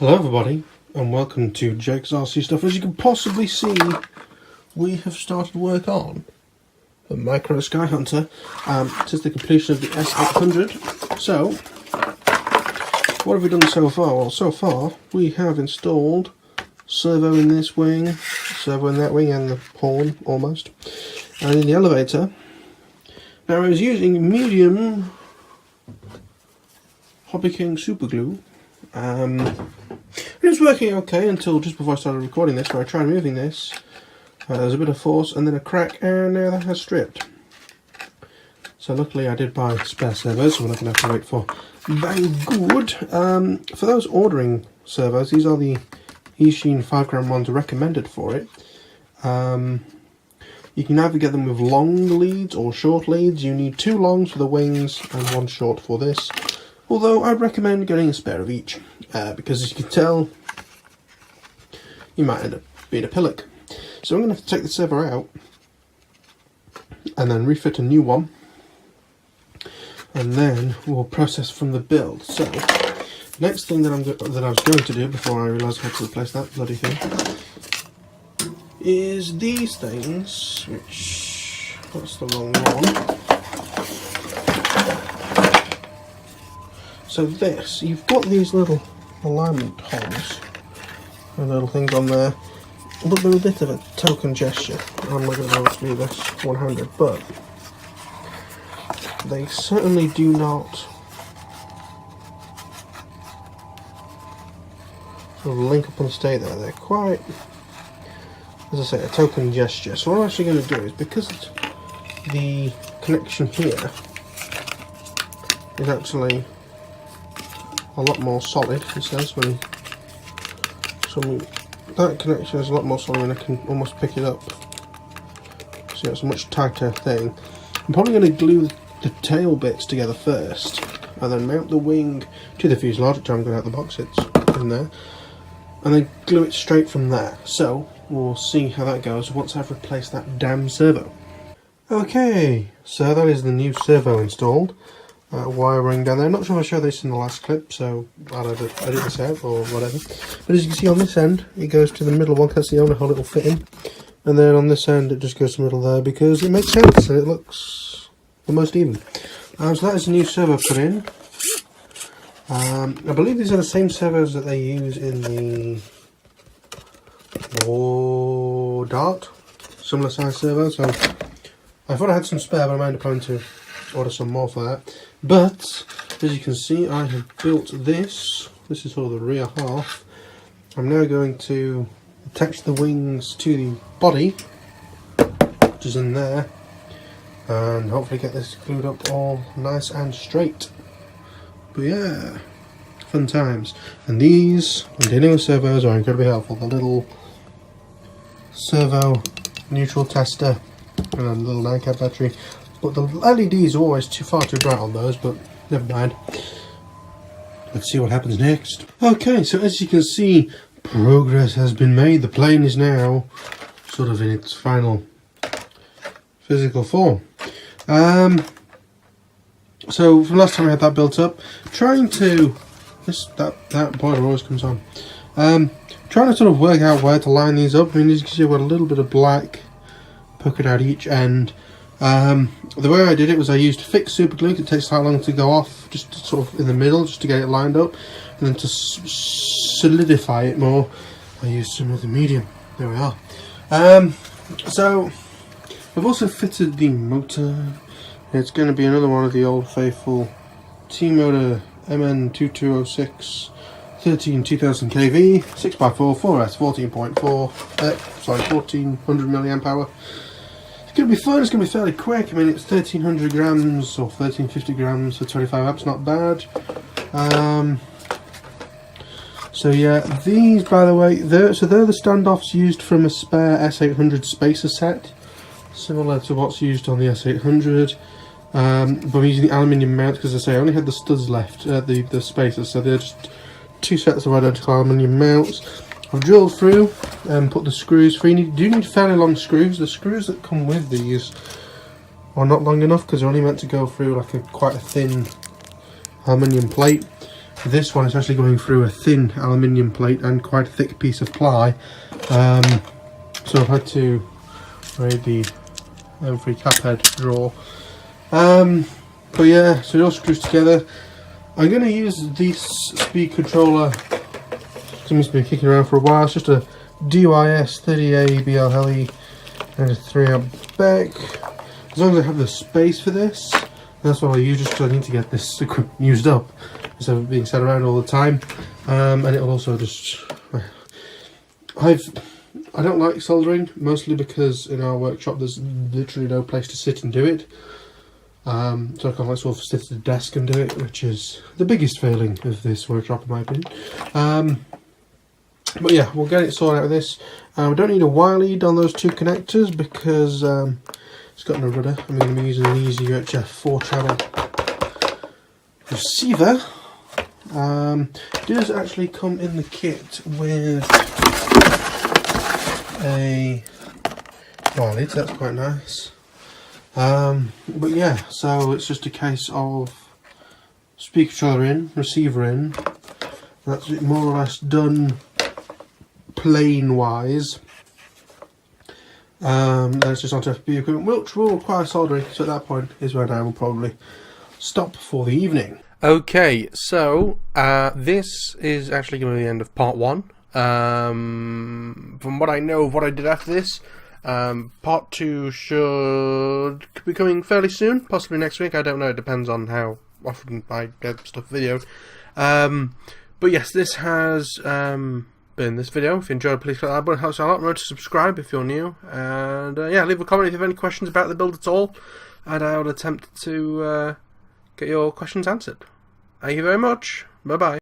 Hello everybody, and welcome to Jake's RC Stuff. As you can possibly see, we have started work on the Micro Skyhunter. It is the completion of the S800. So, what have we done so far? Well, so far, we have installed servo in this wing, servo in that wing, and the horn, almost. And in the elevator, now I was using medium Hobby King super glue. It was working okay until just before I started recording this, where I tried moving this. There was a bit of force and then a crack, and now that has stripped. So luckily I did buy spare servos, so we're not going to have to wait for Banggood. For those ordering servos, these are the Eachine 5-gram ones recommended for it. You can either get them with long leads or short leads. You need 2 longs for the wings and 1 short for this. Although I'd recommend getting a spare of each, because as you can tell, you might end up being a pillock. So I'm going to have to take the servo out and then refit a new one, and then we'll process from the build. So next thing that I was going to do before I realised I had to replace that bloody thing is these things, which that's the wrong one. So this, you've got these little alignment holes and little things on there, but they're a bit of a token gesture. I'm not going to be able to do this one-handed, but they certainly do not sort of link up and stay there. They're quite, as I say, a token gesture. So what I'm actually going to do is, because the connection here is actually a lot more solid, it says, when that connection is a lot more solid and I can almost pick it up. So it's a much tighter thing. I'm probably going to glue the tail bits together first and then mount the wing to the fuselage, which I'm going to have the box, it's in there, and then glue it straight from there. So we'll see how that goes once I've replaced that damn servo. Okay, so that is the new servo installed. Wiring down there. I'm not sure if I showed this in the last clip, so I'll edit this out or whatever. But as you can see on this end, it goes to the middle one, that's the only hole it will fit in. And then on this end, it just goes to the middle there because it makes sense and it looks almost even. So that is the new servo put in. I believe these are the same servos that they use in the Dart, similar size servo. So I thought I had some spare, but I might plan to order some more for that. But as you can see, I have built this. This is sort of the rear half. I'm now going to attach the wings to the body, which is in there, and hopefully get this glued up all nice and straight. But yeah, fun times. And these, when dealing with servos, are incredibly helpful. The little servo neutral tester and a little 9-cap battery. But the LEDs are always far too bright on those, but never mind. Let's see what happens next. Okay, so as you can see, progress has been made. The plane is now sort of in its final physical form. So from last time I had that built up, trying to that boiler always comes on. Trying to sort of work out where to line these up. I mean, as you can see, I've got a little bit of black puckered out each end. The way I did it was I used fixed super glue. It takes quite long to go off, just sort of in the middle, just to get it lined up, and then to solidify it more, I used some of the medium. There we are. So I've also fitted the motor. It's going to be another one of the old faithful T-Motor MN2206 2000 kV 6x4 4S 14.4 sorry 1400 milliamp hour. It's going to be fun, it's going to be fairly quick. I mean, it's 1300 grams or 1350 grams for 25 amps, not bad. So yeah, these, by the way, they're the standoffs used from a spare S800 spacer set, similar to what's used on the S800. But I'm using the aluminium mount because, as I say, I only had the studs left, the spacers, so they're just 2 sets of identical aluminium mounts. I've drilled through and put the screws through. You do need fairly long screws. The screws that come with these are not long enough because they're only meant to go through like quite a thin aluminium plate. This one is actually going through a thin aluminium plate and quite a thick piece of ply. So I've had to raid the M3 cap head drawer. But yeah, so it all screws together. I'm going to use this speed controller. It's been kicking around for a while. It's just a DYS 30A BL Heli and a 3amp back. As long as I have the space for this, that's what I use, just because I need to get this equipment used up instead of being sat around all the time. And it will also just... I don't like soldering, mostly because in our workshop there's literally no place to sit and do it. So I kind of like sort of sit at the desk and do it, which is the biggest failing of this workshop in my opinion. But yeah, we'll get it sorted out with this. We don't need a wire lead on those two connectors because it's got no rudder. I'm going to be using an easy UHF 4-channel receiver. It does actually come in the kit with a wire lead, so that's quite nice. But yeah, so it's just a case of speaker controller in, receiver in. That's it, more or less done plane wise. Then it's just onto FPV equipment, which will require soldering, so at that point is when I will probably stop for the evening. Okay, so this is actually going to be the end of part 1. From what I know of what I did after this, part 2 should be coming fairly soon, possibly next week. I don't know, it depends on how often I get stuff videoed. But yes, this has been this video. If you enjoyed, please click that button, it helps out a lot. Remember to subscribe if you're new, and yeah, leave a comment if you have any questions about the build at all, and I will attempt to get your questions answered. Thank you very much. Bye bye.